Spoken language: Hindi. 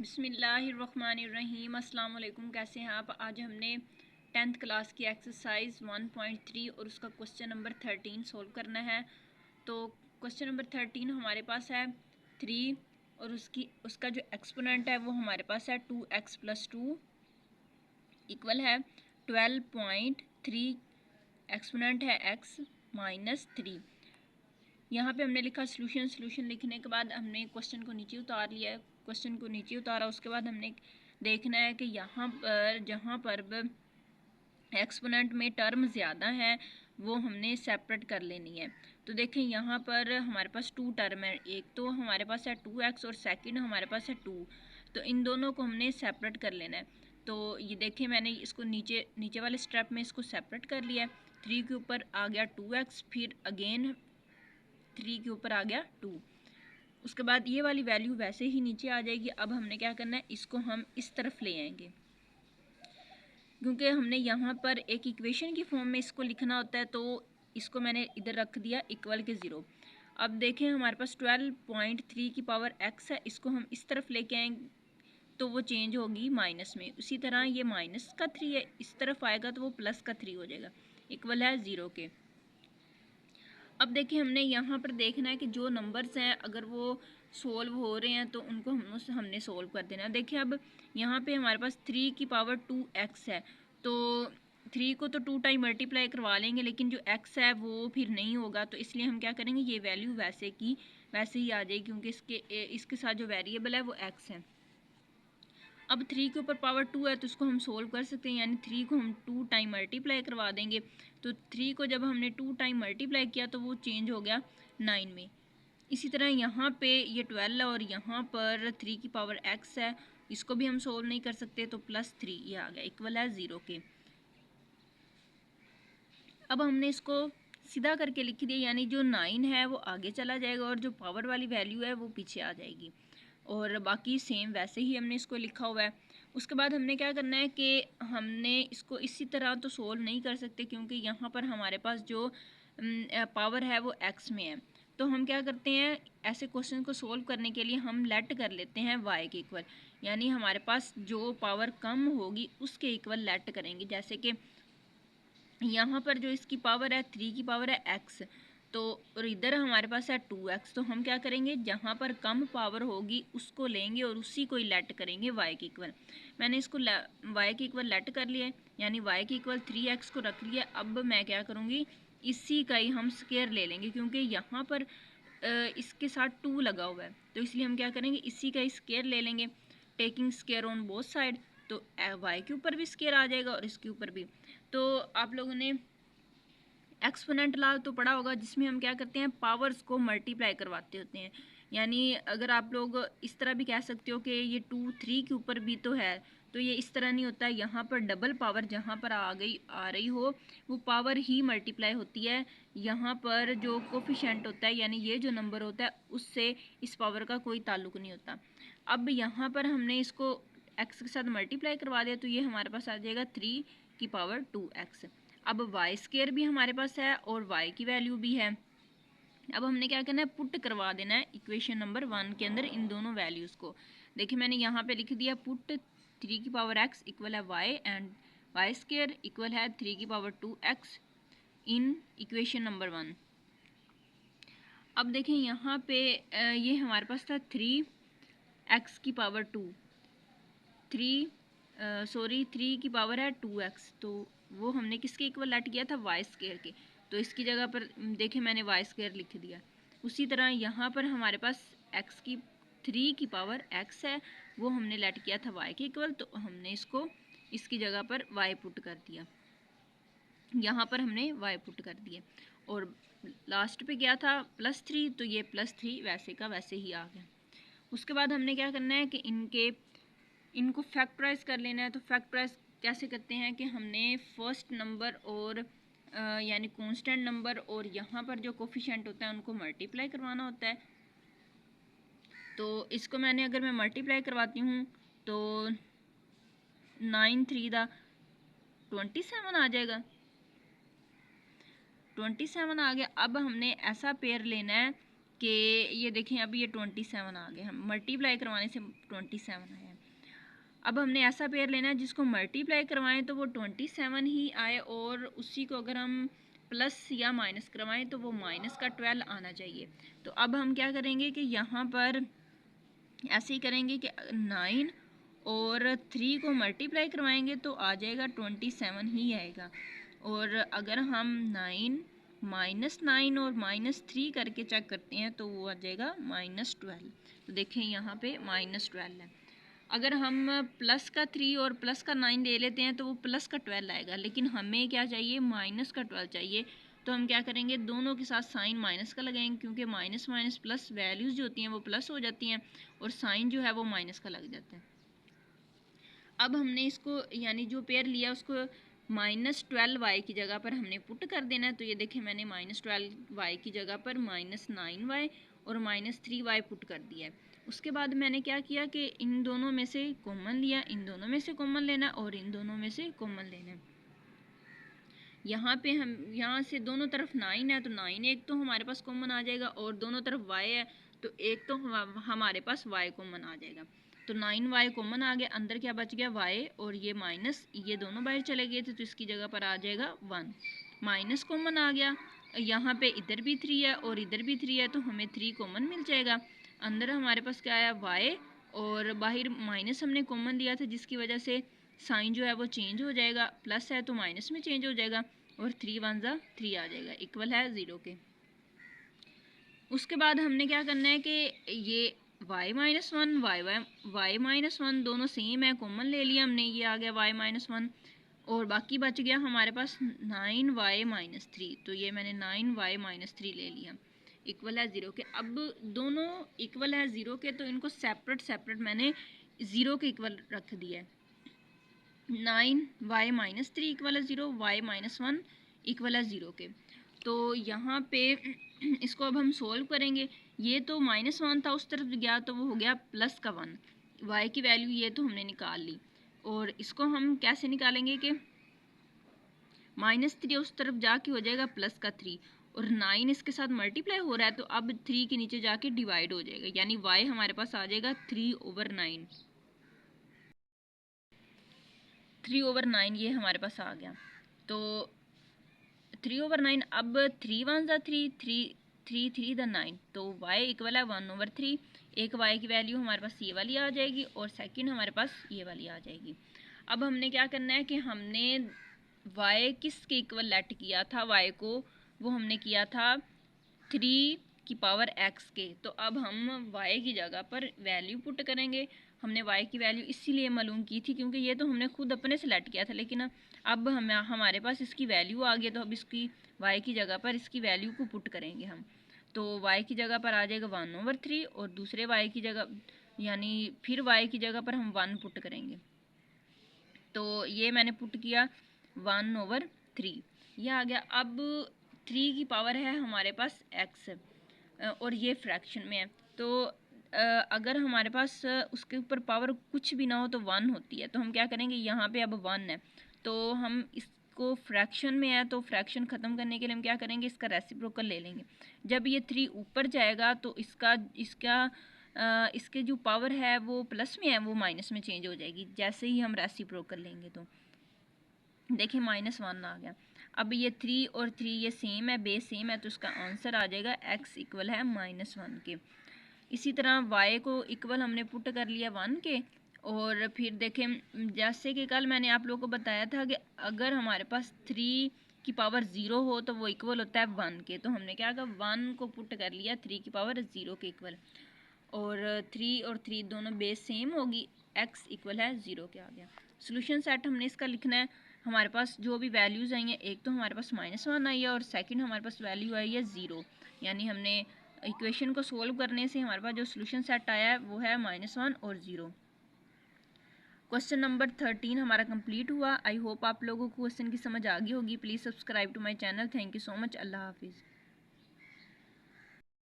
बिस्मिल्लाहिर्रहमानिर्रहीम। अस्सलाम वालेकुम। कैसे हैं आप? आज हमने 10th क्लास की एक्सरसाइज 1.3 और उसका क्वेश्चन नंबर 13 सोल्व करना है। तो क्वेश्चन नंबर 13 हमारे पास है 3 और उसका जो एक्सपोनेंट है वो हमारे पास है 2x + 2 इक्वल है 12.3। एक्सपोनेंट है x - 3। यहाँ पे हमने लिखा सोल्यूशन लिखने के बाद हमने क्वेश्चन को नीचे उतार लिया है। क्वेश्चन को नीचे उतारा, उसके बाद हमने देखना है कि यहाँ पर जहाँ पर एक्सपोनेंट में टर्म ज़्यादा है वो हमने सेपरेट कर लेनी है। तो देखें यहाँ पर हमारे पास 2 टर्म है, एक तो हमारे पास है 2x और सेकंड हमारे पास है 2। तो इन दोनों को हमने सेपरेट कर लेना है। तो ये देखें मैंने इसको नीचे वाले स्टेप में इसको सेपरेट कर लिया है। 3 के ऊपर आ गया 2x, फिर अगेन 3 के ऊपर आ गया 2। उसके बाद ये वाली वैल्यू वैसे ही नीचे आ जाएगी। अब हमने क्या करना है, इसको हम इस तरफ ले आएंगे क्योंकि हमने यहाँ पर एक इक्वेशन की फॉर्म में इसको लिखना होता है। तो इसको मैंने इधर रख दिया इक्वल के 0। अब देखें हमारे पास 12.3 की पावर x है, इसको हम इस तरफ लेके आएंगे तो वो चेंज होगी माइनस में। उसी तरह ये -3 है, इस तरफ आएगा तो वो +3 हो जाएगा, इक्वल है 0 के। अब देखिए हमने यहाँ पर देखना है कि जो नंबर्स हैं अगर वो सोल्व हो रहे हैं तो उनको हमने सोल्व कर देना है। देखिए अब यहाँ पे हमारे पास 3 की पावर 2x है, तो 3 को तो 2 टाइम मल्टीप्लाई करवा लेंगे, लेकिन जो x है वो फिर नहीं होगा। तो इसलिए हम क्या करेंगे, ये वैल्यू वैसे की वैसे ही आ जाएगी क्योंकि इसके साथ जो वेरिएबल है वो x है। अब 3 के ऊपर पावर 2 है तो इसको हम सोल्व कर सकते हैं, यानी 3 को हम 2 टाइम मल्टीप्लाई करवा देंगे। तो 3 को जब हमने 2 टाइम मल्टीप्लाई किया तो वो चेंज हो गया 9 में। इसी तरह यहाँ पे ये 12 है और यहाँ पर 3 की पावर x है, इसको भी हम सोल्व नहीं कर सकते, तो +3 ये आ गया, इक्वल है 0 के। अब हमने इसको सीधा करके लिख दिया, यानी जो 9 है वो आगे चला जाएगा और जो पावर वाली वैल्यू है वो पीछे आ जाएगी, और बाकी सेम वैसे ही हमने इसको लिखा हुआ है। उसके बाद हमने क्या करना है कि हमने इसको इसी तरह तो सोल्व नहीं कर सकते क्योंकि यहाँ पर हमारे पास जो पावर है वो x में है। तो हम क्या करते हैं, ऐसे क्वेश्चन को सोल्व करने के लिए हम लेट कर लेते हैं y के इक्वल, यानी हमारे पास जो पावर कम होगी उसके इक्वल लेट करेंगे। जैसे कि यहाँ पर जो इसकी पावर है 3 की पावर है x, तो और इधर हमारे पास है 2x, तो हम क्या करेंगे, जहाँ पर कम पावर होगी उसको लेंगे और उसी को ही लेट करेंगे y के इक्वल। मैंने इसको y के इक्वल लेट कर लिया है, यानी y के इक्वल 3x को रख लिया। अब मैं क्या करूँगी, इसी का ही हम स्क्वायर ले लेंगे क्योंकि यहाँ पर इसके साथ 2 लगा हुआ है, तो इसलिए हम क्या करेंगे, इसी का ही स्क्वायर ले लेंगे, taking square on both side. तो y के ऊपर भी स्क्वायर आ जाएगा और इसके ऊपर भी। तो आप लोगों ने एक्सपोनेंट लॉ तो पढ़ा होगा जिसमें हम क्या करते हैं, पावर्स को मल्टीप्लाई करवाते होते हैं। यानी अगर आप लोग इस तरह भी कह सकते हो कि ये 2 3 के ऊपर भी तो है, तो ये इस तरह नहीं होता है। यहाँ पर डबल पावर जहाँ पर आ रही हो वो पावर ही मल्टीप्लाई होती है। यहाँ पर जो कोफिशेंट होता है यानी ये जो नंबर होता है उससे इस पावर का कोई ताल्लुक नहीं होता। अब यहाँ पर हमने इसको x के साथ मल्टीप्लाई करवा दिया तो ये हमारे पास आ जाएगा 3 की पावर 2x। अब वाई स्क्वायर भी हमारे पास है और y की वैल्यू भी है। अब हमने क्या करना है, पुट करवा देना है इक्वेशन नंबर 1 के अंदर इन दोनों वैल्यूज़ को। देखिए मैंने यहाँ पे लिख दिया पुट 3 की पावर x इक्वल है y and y square equal है 3 की power 2x in equation number 1। अब देखें यहाँ पे ये हमारे पास था 3x की पावर 2, 3 की पावर है 2x, तो वो हमने किसके इक्वल लेट किया था, वाई स्क्वायर के। तो इसकी जगह पर देखें मैंने वाई स्क्वायर लिख दिया। उसी तरह यहाँ पर हमारे पास x की 3 की पावर x है, वो हमने लेट किया था y के इक्वल, तो हमने इसको इसकी जगह पर y पुट कर दिया, यहाँ पर हमने y पुट कर दिया और लास्ट पे क्या था +3, तो ये +3 वैसे का वैसे ही आ गया। उसके बाद हमने क्या करना है कि इनको फैक्टराइज कर लेना है। तो फैक्टराइज कैसे करते हैं कि हमने फर्स्ट नंबर और यानी कांस्टेंट नंबर और यहाँ पर जो कोफिशिएंट होता है उनको मल्टीप्लाई करवाना होता है। तो इसको मैंने अगर मैं मल्टीप्लाई करवाती हूँ तो 9 3 दा 27 आ जाएगा, 27 आ गया। अब हमने ऐसा पेयर लेना है कि ये देखें अब ये 27 आ गया, हम मल्टीप्लाई करवाने से 27 आया। अब हमने ऐसा पेयर लेना है जिसको मल्टीप्लाई करवाएं तो वो 27 ही आए, और उसी को अगर हम प्लस या माइनस करवाएं तो वो माइनस का 12 आना चाहिए। तो अब हम क्या करेंगे कि यहाँ पर ऐसे ही करेंगे कि 9 और 3 को मल्टीप्लाई करवाएंगे तो आ जाएगा 27 ही आएगा। और अगर हम 9 -9 और -3 करके चेक करते हैं तो वो आ जाएगा -12। तो देखें यहाँ पे -12 है। अगर हम प्लस का 3 और प्लस का 9 ले लेते हैं तो वो प्लस का 12 आएगा, लेकिन हमें क्या चाहिए, माइनस का 12 चाहिए। तो हम क्या करेंगे, दोनों के साथ साइन माइनस का लगाएंगे, क्योंकि माइनस माइनस प्लस वैल्यूज़ जो होती हैं वो प्लस हो जाती हैं और साइन जो है वो माइनस का लग जाता है। अब हमने इसको यानी जो पेयर लिया उसको -12y की जगह पर हमने पुट कर देना है। तो ये देखें मैंने -12y की जगह पर -9y और -3y पुट कर दिया है। उसके बाद मैंने क्या किया कि इन दोनों में से कॉमन लिया, इन दोनों में से कॉमन लेना और इन दोनों में से कॉमन लेना। यहाँ पे हम यहाँ से दोनों तरफ 9 है तो 9 एक तो हमारे पास कॉमन आ जाएगा, और दोनों तरफ y है तो एक तो हमारे पास y कॉमन आ जाएगा। तो 9y कॉमन आ गया, अंदर क्या बच गया y, और ये माइनस, ये दोनों बाहर चले गए थे तो इसकी जगह पर आ जाएगा 1। माइनस कॉमन आ गया, यहाँ पे इधर भी 3 है और इधर भी 3 है तो हमें 3 कॉमन मिल जाएगा। अंदर हमारे पास क्या आया y, और बाहर माइनस हमने कॉमन लिया था जिसकी वजह से साइन जो है वो चेंज हो जाएगा, प्लस है तो माइनस में चेंज हो जाएगा, और 3 1 जा 3 आ जाएगा, इक्वल है 0 के। उसके बाद हमने क्या करना है कि ये y -1 दोनों सेम है, कॉमन ले लिया हमने, ये आ गया y -1, और बाकी बच गया हमारे पास 9y -3। तो ये मैंने 9y -3 ले लिया, इक्वल है 0 के। अब दोनों इक्वल है 0 के तो इनको सेपरेट सेपरेट मैंने 0 के इक्वल रख दिया है। 9y -3 इक्वल है 0, y -1 इक्वल है 0 के। तो यहाँ पे इसको अब हम सोल्व करेंगे। ये तो -1 था, उस तरफ गया तो वो हो गया प्लस का 1, y की वैल्यू ये तो हमने निकाल ली। और इसको हम कैसे निकालेंगे कि -3 उस तरफ जाके हो जाएगा प्लस का 3, और 9 इसके साथ मल्टीप्लाई हो रहा है तो अब 3 के नीचे जाके डिवाइड हो जाएगा, यानी y हमारे पास आ जाएगा 3/9। 3/9 ये हमारे पास आ गया। तो 3/9, अब 3 1 जा 3 3 द 9, तो y इक्वल है 1/3। एक y की वैल्यू हमारे पास ये वाली आ जाएगी और सेकंड हमारे पास ये वाली आ जाएगी। अब हमने क्या करना है कि हमने y किसके इक्वल लेट किया था, y को वो हमने किया था 3 की पावर x के। तो अब हम y की जगह पर वैल्यू पुट करेंगे। हमने y की वैल्यू इसीलिए मालूम की थी क्योंकि ये तो हमने खुद अपने सेलेक्ट किया था, लेकिन अब हमारे पास इसकी वैल्यू आ गई, तो अब इसकी y की जगह पर इसकी वैल्यू को पुट करेंगे हम। तो y की जगह पर आ जाएगा 1/3, और दूसरे y की जगह यानी फिर y की जगह पर हम 1 पुट करेंगे। तो ये मैंने पुट किया 1/3, ये आ गया। अब 3 की पावर है हमारे पास x, और ये फ्रैक्शन में है। तो अगर हमारे पास उसके ऊपर पावर कुछ भी ना हो तो 1 होती है, तो हम क्या करेंगे, यहाँ पे अब 1 है तो हम इसको फ्रैक्शन में है तो फ्रैक्शन ख़त्म करने के लिए हम क्या करेंगे, इसका रेसिप्रोकल ले लेंगे। जब ये 3 ऊपर जाएगा तो इसके जो पावर है वो प्लस में है वो माइनस में चेंज हो जाएगी जैसे ही हम रेसिप्रोकल लेंगे। तो देखिए -1 आ गया। अब ये 3 और 3 ये सेम है, बेस सेम है, तो इसका आंसर आ जाएगा x इक्वल है -1 के। इसी तरह y को इक्वल हमने पुट कर लिया 1 के, और फिर देखें जैसे कि कल मैंने आप लोगों को बताया था कि अगर हमारे पास 3 की पावर 0 हो तो वो इक्वल होता है 1 के। तो हमने क्या कहा, 1 को पुट कर लिया 3 की पावर 0 के इक्वल, और 3 और 3 दोनों बेस सेम होगी, x इक्वल है 0 के आ गया। सोल्यूशन सेट हमने इसका लिखना है। हमारे पास जो भी वैल्यूज़ आई हैं, एक तो हमारे पास -1 आई है और सेकंड हमारे पास वैल्यू आई है 0, यानी हमने इक्वेशन को सोल्व करने से हमारे पास जो सोल्यूशन सेट आया है वो है -1 और 0। क्वेश्चन नंबर 13 हमारा कंप्लीट हुआ। आई होप आप लोगों को क्वेश्चन की समझ आ गई होगी। Please subscribe to my channel. Thank you so much. अल्लाह हाफिज़।